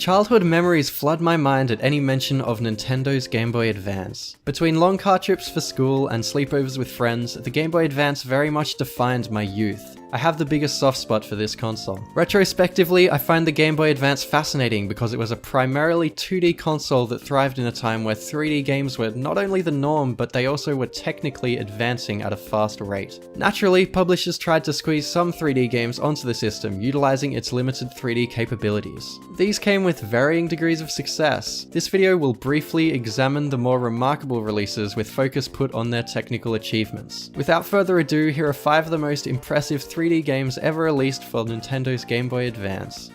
Childhood memories flood my mind at any mention of Nintendo's Game Boy Advance. Between long car trips for school and sleepovers with friends, the Game Boy Advance very much defined my youth. I have the biggest soft spot for this console. Retrospectively, I find the Game Boy Advance fascinating because it was a primarily 2D console that thrived in a time where 3D games were not only the norm, but they also were technically advancing at a fast rate. Naturally, publishers tried to squeeze some 3D games onto the system, utilizing its limited 3D capabilities. These came with varying degrees of success. This video will briefly examine the more remarkable releases with focus put on their technical achievements. Without further ado, here are 5 of the most impressive 3D games ever released for Nintendo's Game Boy Advance.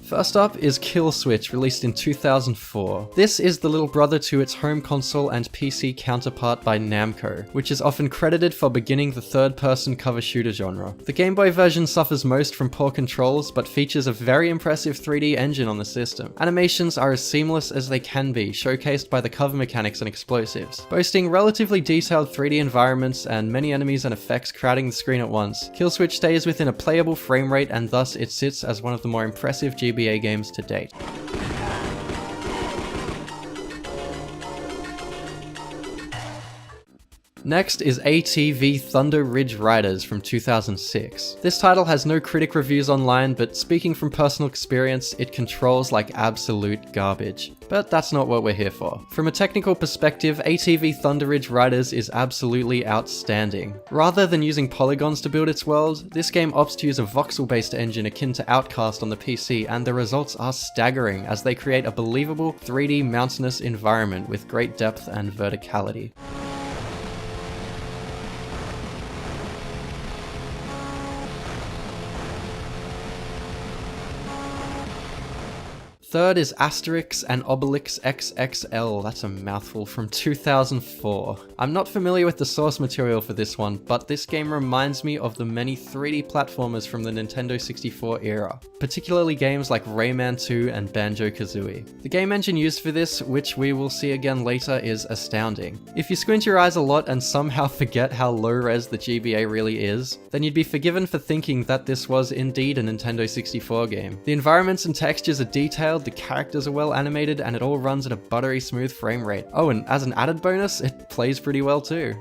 First up is Killswitch, released in 2004. This is the little brother to its home console and PC counterpart by Namco, which is often credited for beginning the third-person cover shooter genre. The Game Boy version suffers most from poor controls, but features a very impressive 3D engine on the system. Animations are as seamless as they can be, showcased by the cover mechanics and explosives. Boasting relatively detailed 3D environments and many enemies and effects crowding the screen at once, Killswitch stays within a playable frame rate and thus it sits as one of the more impressive GBA games to date. Next is ATV Thunder Ridge Riders from 2006. This title has no critic reviews online, but speaking from personal experience, it controls like absolute garbage. But that's not what we're here for. From a technical perspective, ATV Thunder Ridge Riders is absolutely outstanding. Rather than using polygons to build its world, this game opts to use a voxel-based engine akin to Outcast on the PC, and the results are staggering as they create a believable 3D mountainous environment with great depth and verticality. Third is Asterix and Obelix XXL, that's a mouthful, from 2004. I'm not familiar with the source material for this one, but this game reminds me of the many 3D platformers from the Nintendo 64 era, particularly games like Rayman 2 and Banjo-Kazooie. The game engine used for this, which we will see again later, is astounding. If you squint your eyes a lot and somehow forget how low-res the GBA really is, then you'd be forgiven for thinking that this was indeed a Nintendo 64 game. The environments and textures are detailed, the characters are well animated, and it all runs at a buttery smooth frame rate. Oh, and as an added bonus, it plays pretty well too.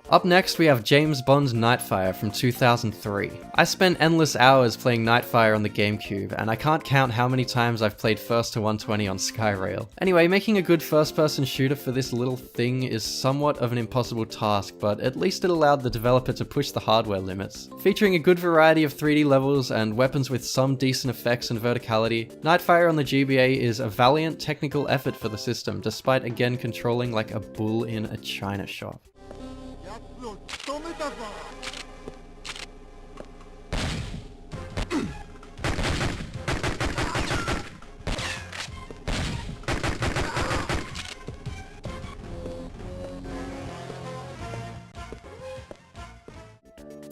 Up next we have James Bond's Nightfire from 2003. I spent endless hours playing Nightfire on the GameCube, and I can't count how many times I've played first to 120 on Skyrail. Anyway, making a good first-person shooter for this little thing is somewhat of an impossible task, but at least it allowed the developer to push the hardware limits. Featuring a good variety of 3D levels and weapons with some decent effects and verticality, Nightfire on the GBA is a valiant technical effort for the system, despite again controlling like a bull in a china shop.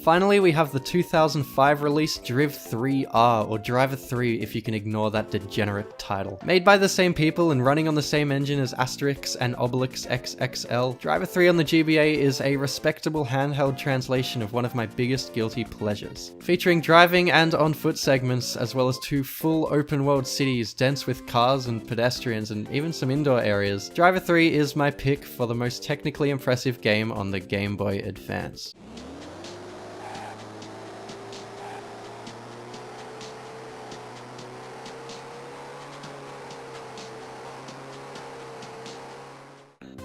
Finally, we have the 2005 release Driv 3R, or Driver 3 if you can ignore that degenerate title. Made by the same people and running on the same engine as Asterix and Obelix XXL, Driver 3 on the GBA is a respectable handheld translation of one of my biggest guilty pleasures. Featuring driving and on-foot segments, as well as 2 full open-world cities dense with cars and pedestrians and even some indoor areas, Driver 3 is my pick for the most technically impressive game on the Game Boy Advance.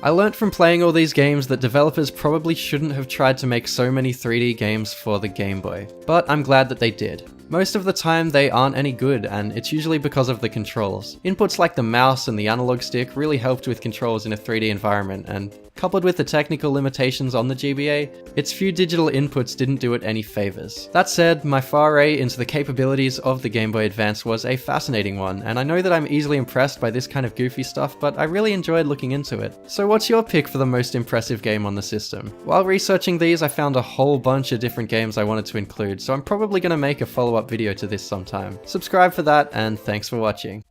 I learnt from playing all these games that developers probably shouldn't have tried to make so many 3D games for the Game Boy, but I'm glad that they did. Most of the time they aren't any good, and it's usually because of the controls. Inputs like the mouse and the analog stick really helped with controls in a 3D environment, and coupled with the technical limitations on the GBA, its few digital inputs didn't do it any favors. That said, my foray into the capabilities of the Game Boy Advance was a fascinating one, and I know that I'm easily impressed by this kind of goofy stuff, but I really enjoyed looking into it. So what's your pick for the most impressive game on the system? While researching these, I found a whole bunch of different games I wanted to include, so I'm probably going to make a follow-up video to this sometime. Subscribe for that, and thanks for watching.